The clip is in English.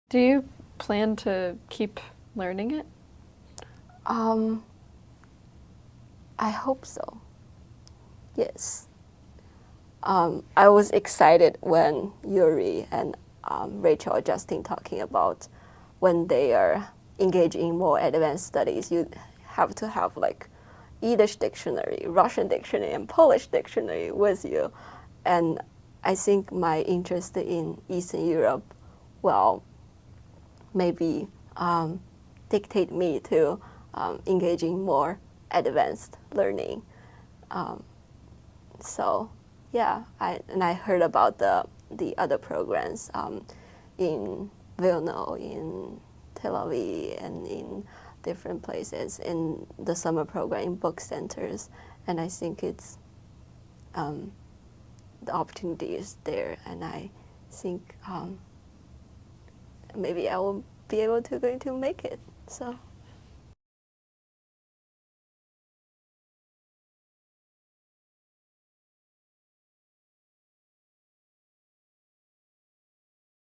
Do you plan to keep learning it? Um, I hope so. Yes. I was excited when Yuri and Rachel or Justin talking about when they are engaged in more advanced studies, you have to have like Yiddish dictionary, Russian dictionary, and Polish dictionary with you. And I think my interest in Eastern Europe will maybe dictate me to engage in more advanced learning. Um, so yeah, I heard about the other programs in Vilna, in Tel Aviv, and in different places in the summer program in book centers, and I think it's the opportunity is there, and I think maybe I will be able to going to make it. So